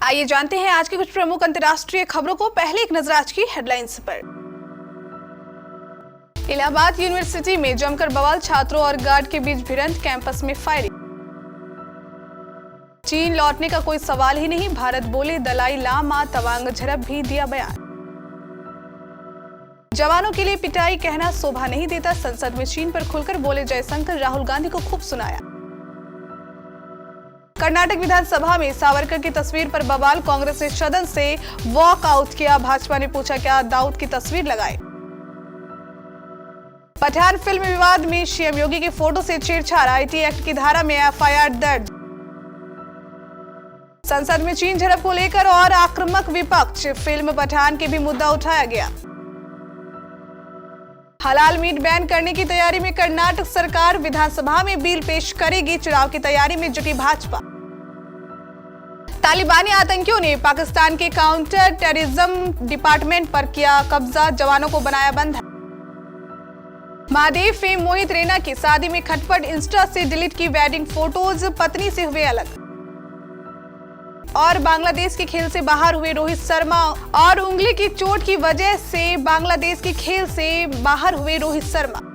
आइए जानते हैं आज की कुछ प्रमुख अंतर्राष्ट्रीय खबरों को। पहले एक नजर आज की हेडलाइंस पर। इलाहाबाद यूनिवर्सिटी में जमकर बवाल, छात्रों और गार्ड के बीच भिड़ंत, कैंपस में फायरिंग। चीन लौटने का कोई सवाल ही नहीं, भारत बोले दलाई लामा, तवांग झड़प भी दिया बयान। जवानों के लिए पिटाई कहना शोभा नहीं देता, संसद में चीन पर खुलकर बोले जयशंकर, राहुल गांधी को खूब सुनाया। कर्नाटक विधानसभा में सावरकर की तस्वीर पर बवाल, कांग्रेस ने सदन से वॉक आउट किया, भाजपा ने पूछा क्या दाऊद की तस्वीर लगाए। पठान फिल्म विवाद में सीएम योगी की फोटो से छेड़छाड़, आईटी एक्ट की धारा में एफआईआर दर्ज। संसद में चीन झड़प को लेकर और आक्रामक विपक्ष, फिल्म पठान के भी मुद्दा उठाया गया। हलाल मीट बैन करने की तैयारी में कर्नाटक सरकार, विधानसभा में बिल पेश करेगी, चुनाव की तैयारी में जुटी भाजपा। तालिबानी आतंकियों ने पाकिस्तान के काउंटर टेररिज्म डिपार्टमेंट पर किया कब्जा, जवानों को बनाया बंधक। महादेव फेम मोहित रैना की शादी में खटपट, इंस्टा से डिलीट की वेडिंग फोटोज, पत्नी से हुए अलग। और बांग्लादेश के खेल से बाहर हुए रोहित शर्मा, और उंगली की चोट की वजह से बांग्लादेश के खेल से बाहर हुए रोहित शर्मा।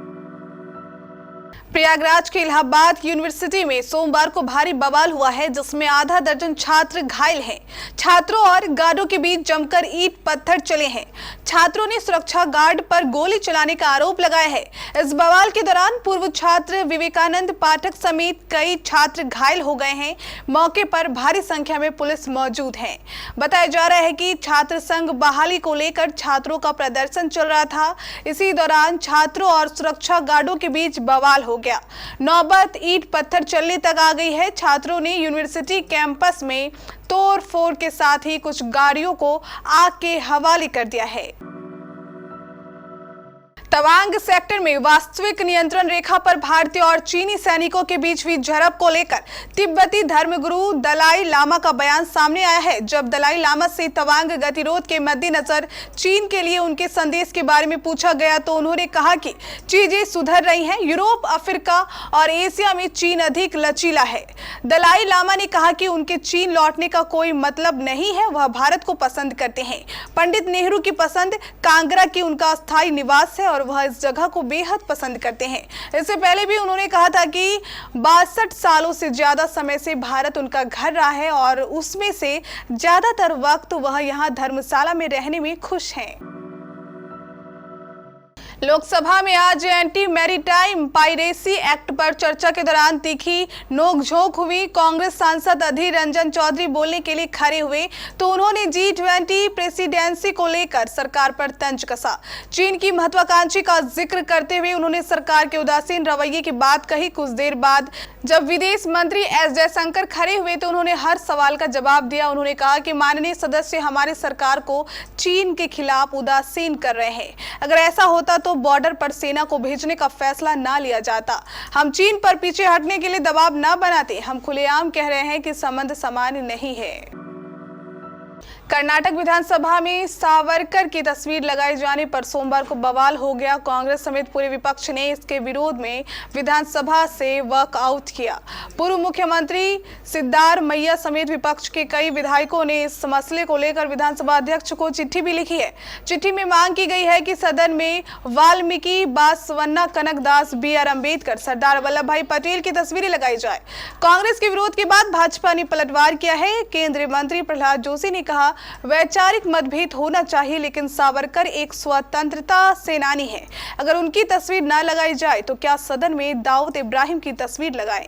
प्रयागराज के इलाहाबाद यूनिवर्सिटी में सोमवार को भारी बवाल हुआ है, जिसमें आधा दर्जन छात्र घायल हैं। छात्रों और गार्डों के बीच जमकर ईंट पत्थर चले हैं। छात्रों ने सुरक्षा गार्ड पर गोली चलाने का आरोप लगाया है। इस बवाल के दौरान पूर्व छात्र विवेकानंद पाठक समेत कई छात्र घायल हो गए हैं। मौके पर भारी संख्या में पुलिस मौजूद है। बताया जा रहा है कि छात्र संघ बहाली को लेकर छात्रों का प्रदर्शन चल रहा था। इसी दौरान छात्रों और सुरक्षा गार्डों के बीच बवाल हो गया। नौबत ईंट पत्थर चलने तक आ गई है। छात्रों ने यूनिवर्सिटी कैंपस में तोड़ फोड़ के साथ ही कुछ गाड़ियों को आग के हवाले कर दिया है। तवांग सेक्टर में वास्तविक नियंत्रण रेखा पर भारतीय और चीनी सैनिकों के बीच हुई झड़प को लेकर तिब्बती धर्मगुरु दलाई लामा का बयान सामने आया है। जब दलाई लामा से तवांग गतिरोध के मद्देनजर चीन के लिए उनके संदेश के बारे में पूछा गया तो उन्होंने कहा कि चीजें सुधर रही हैं। यूरोप, अफ्रीका और एशिया में चीन अधिक लचीला है। दलाई लामा ने कहा कि उनके चीन लौटने का कोई मतलब नहीं है, वह भारत को पसंद करते हैं। पंडित नेहरू की पसंद कांगड़ा की उनका स्थायी निवास है और वह इस जगह को बेहद पसंद करते हैं। इससे पहले भी उन्होंने कहा था कि 62 सालों से ज्यादा समय से भारत उनका घर रहा है और उसमें से ज्यादातर वक्त वह यहाँ धर्मशाला में रहने में खुश हैं। लोकसभा में आज एंटी मैरीटाइम पायरेसी एक्ट पर चर्चा के दौरान तीखी नोकझोंक हुई। कांग्रेस सांसद अधीर रंजन चौधरी बोलने के लिए खड़े हुए तो उन्होंने G20 प्रेसिडेंसी को लेकर सरकार पर तंज कसा। चीन की महत्वाकांक्षी का जिक्र करते हुए उन्होंने सरकार के उदासीन रवैये की बात कही। कुछ देर बाद जब विदेश मंत्री एस जयशंकर खड़े हुए तो उन्होंने हर सवाल का जवाब दिया। उन्होंने कहा कि माननीय सदस्य हमारे सरकार को चीन के खिलाफ उदासीन कर रहे हैं। अगर ऐसा होता तो बॉर्डर पर सेना को भेजने का फैसला ना लिया जाता। हम चीन पर पीछे हटने के लिए दबाव ना बनाते। हम खुलेआम कह रहे हैं कि संबंध सामान्य नहीं है। कर्नाटक विधानसभा में सावरकर की तस्वीर लगाए जाने पर सोमवार को बवाल हो गया। कांग्रेस समेत पूरे विपक्ष ने इसके विरोध में विधानसभा से वॉकआउट किया। पूर्व मुख्यमंत्री सिद्धारमैया समेत विपक्ष के कई विधायकों ने इस मसले को लेकर विधानसभा अध्यक्ष को चिट्ठी भी लिखी है। चिट्ठी में मांग की गई है कि सदन में वाल्मीकि, बासवन्ना, कनकदास, BR अम्बेडकर, सरदार वल्लभ भाई पटेल की तस्वीरें लगाई जाए। कांग्रेस के विरोध के बाद भाजपा ने पलटवार किया है। केंद्रीय मंत्री प्रहलाद जोशी ने कहा वैचारिक मतभेद होना चाहिए, लेकिन सावरकर एक स्वतंत्रता सेनानी है। अगर उनकी तस्वीर न लगाई जाए तो क्या सदन में दाऊद इब्राहिम की तस्वीर लगाएं?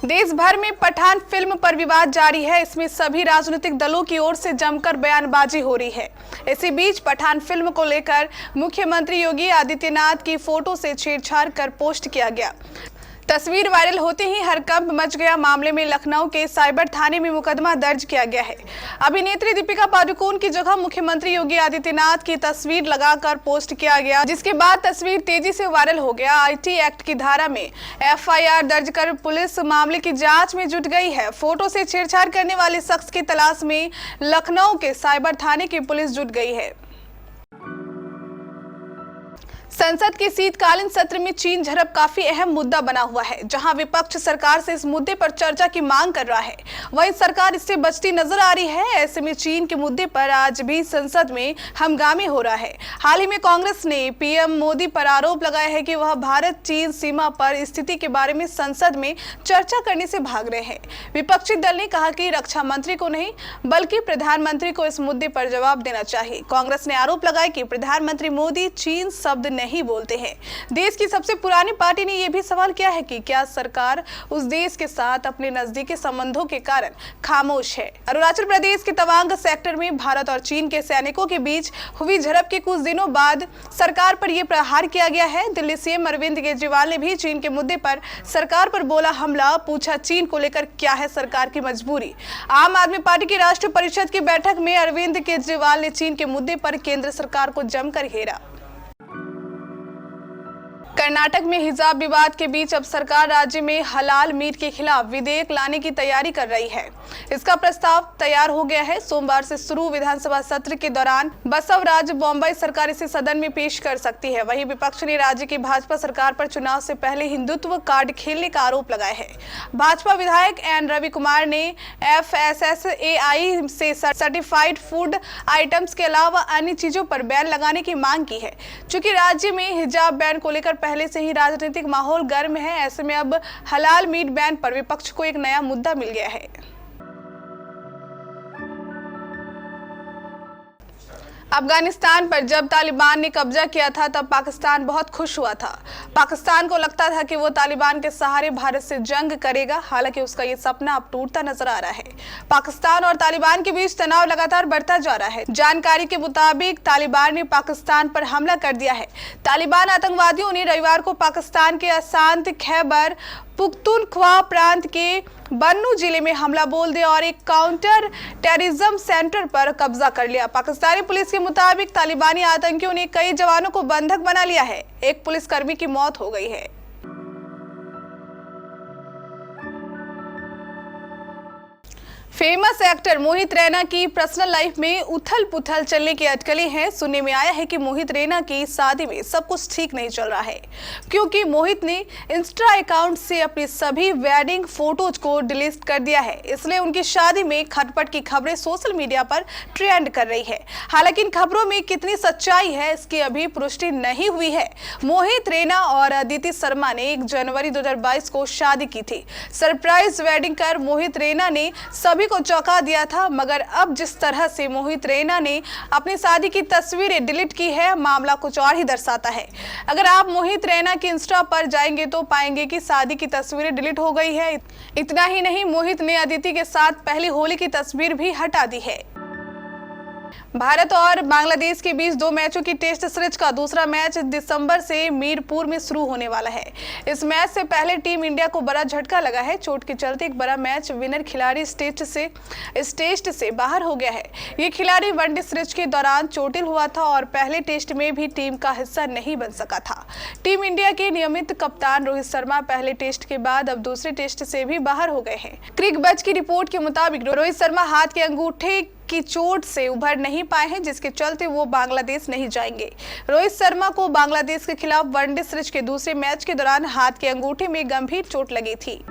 देश भर में पठान फिल्म पर विवाद जारी है। इसमें सभी राजनीतिक दलों की ओर से जमकर बयानबाजी हो रही है। इसी बीच पठान फिल्म को लेकर मुख्यमंत्री योगी आदित्यनाथ की फोटो से छेड़छाड़ कर पोस्ट किया गया। तस्वीर वायरल होते ही हड़कंप मच गया। मामले में लखनऊ के साइबर थाने में मुकदमा दर्ज किया गया है। अभिनेत्री दीपिका पादुकोण की जगह मुख्यमंत्री योगी आदित्यनाथ की तस्वीर लगाकर पोस्ट किया गया, जिसके बाद तस्वीर तेजी से वायरल हो गया। आईटी एक्ट की धारा में एफआईआर दर्ज कर पुलिस मामले की जांच में जुट गई है। फोटो से छेड़छाड़ करने वाले शख्स की तलाश में लखनऊ के साइबर थाने की पुलिस जुट गई है। संसद के शीतकालीन सत्र में चीन झड़प काफी अहम मुद्दा बना हुआ है। जहां विपक्ष सरकार से इस मुद्दे पर चर्चा की मांग कर रहा है, वहीं सरकार इससे बचती नजर आ रही है। ऐसे में चीन के मुद्दे पर आज भी संसद में हंगामे हो रहा है। हाल ही में कांग्रेस ने पीएम मोदी पर आरोप लगाया है कि वह भारत चीन सीमा पर स्थिति के बारे में संसद में चर्चा करने से भाग रहे हैं। विपक्षी दल ने कहा कि रक्षा मंत्री को नहीं बल्कि प्रधानमंत्री को इस मुद्दे पर जवाब देना चाहिए। कांग्रेस ने आरोप लगाया कि प्रधानमंत्री मोदी चीन शब्द नहीं बोलते हैं। देश की सबसे पुरानी पार्टी ने यह भी सवाल किया है कि क्या सरकार उस देश के साथ अपने नजदीकी संबंधों के कारण खामोश है। अरुणाचल प्रदेश के तवांग सेक्टर में भारत और चीन के सैनिकों के बीच हुई झड़प के कुछ दिनों बाद सरकार पर यह प्रहार किया गया है। दिल्ली सीएम अरविंद केजरीवाल ने भी चीन के मुद्दे पर सरकार पर बोला हमला, पूछा चीन को लेकर क्या है सरकार की मजबूरी। आम आदमी पार्टी की राष्ट्रीय परिषद की बैठक में अरविंद केजरीवाल ने चीन के मुद्दे पर केंद्र सरकार को जमकर घेरा। कर्नाटक में हिजाब विवाद के बीच अब सरकार राज्य में हलाल मीट के खिलाफ विधेयक लाने की तैयारी कर रही है। इसका प्रस्ताव तैयार हो गया है। सोमवार से शुरू विधानसभा सत्र के दौरान बसवराज बॉम्बई सरकार इसे सदन में पेश कर सकती है। वहीं विपक्ष ने राज्य की भाजपा सरकार पर चुनाव से पहले हिंदुत्व कार्ड खेलने का आरोप लगाया है। भाजपा विधायक एन रवि कुमार ने FSSAI से सर्टिफाइड फूड आइटम्स के अलावा अन्य चीजों पर बैन लगाने की मांग की है। चूंकि राज्य में हिजाब बैन को लेकर पहले से ही राजनीतिक माहौल गर्म है, ऐसे में अब हलाल मीट बैन पर विपक्ष को एक नया मुद्दा मिल गया है। अफगानिस्तान पर जब तालिबान ने कब्जा किया था तब पाकिस्तान बहुत खुश हुआ था। पाकिस्तान को लगता था कि वो तालिबान के सहारे भारत से जंग करेगा। हालांकि उसका ये सपना अब टूटता नजर आ रहा है। पाकिस्तान और तालिबान के बीच तनाव लगातार बढ़ता जा रहा है। जानकारी के मुताबिक तालिबान ने पाकिस्तान पर हमला कर दिया है। तालिबान आतंकवादियों ने रविवार को पाकिस्तान के अशांत खैबर पुख्तूनख्वा प्रांत के बन्नू जिले में हमला बोल दिया और एक काउंटर टेररिज्म सेंटर पर कब्जा कर लिया। पाकिस्तानी पुलिस के मुताबिक तालिबानी आतंकियों ने कई जवानों को बंधक बना लिया है। एक पुलिसकर्मी की मौत हो गई है। फेमस एक्टर मोहित रैना की पर्सनल लाइफ में उथल पुथल चलने की अटकलें हैं। सुनने में आया है कि मोहित रैना की शादी में सब कुछ ठीक नहीं चल रहा है, क्योंकि मोहित ने इंस्टा अकाउंट से अपनी सभी वेडिंग फोटोज को डिलीट कर दिया है। इसलिए उनकी शादी में खटपट की खबरें सोशल मीडिया पर ट्रेंड कर रही है। हालांकि इन खबरों में कितनी सच्चाई है इसकी अभी पुष्टि नहीं हुई है। मोहित रैना और अदिति शर्मा ने 1 जनवरी 2022 को शादी की थी। सरप्राइज वेडिंग कर मोहित रैना ने सभी को चौंका दिया था, मगर अब जिस तरह से मोहित रैना ने अपनी शादी की तस्वीरें डिलीट की है, मामला कुछ और ही दर्शाता है। अगर आप मोहित रैना की इंस्टा पर जाएंगे तो पाएंगे कि शादी की तस्वीरें डिलीट हो गई है। इतना ही नहीं, मोहित ने अदिति के साथ पहली होली की तस्वीर भी हटा दी है। भारत और बांग्लादेश के बीच 2 मैचों की टेस्ट सीरीज का दूसरा मैच दिसंबर से मीरपुर में शुरू होने वाला है। इस मैच से पहले टीम इंडिया को बड़ा झटका लगा है। चोट के चलते एक बड़ा मैच विनर खिलाड़ी इस टेस्ट से बाहर हो गया है। ये खिलाड़ी वनडे सीरीज के दौरान चोटिल हुआ था और पहले टेस्ट में भी टीम का हिस्सा नहीं बन सका था। टीम इंडिया के नियमित कप्तान रोहित शर्मा पहले टेस्ट के बाद अब दूसरे टेस्ट से भी बाहर हो गए हैं। क्रिकबज़ की रिपोर्ट के मुताबिक रोहित शर्मा हाथ के अंगूठे की चोट से उभर नहीं पाए हैं, जिसके चलते वो बांग्लादेश नहीं जाएंगे। रोहित शर्मा को बांग्लादेश के खिलाफ वनडे सीरीज के दूसरे मैच के दौरान हाथ के अंगूठे में गंभीर चोट लगी थी।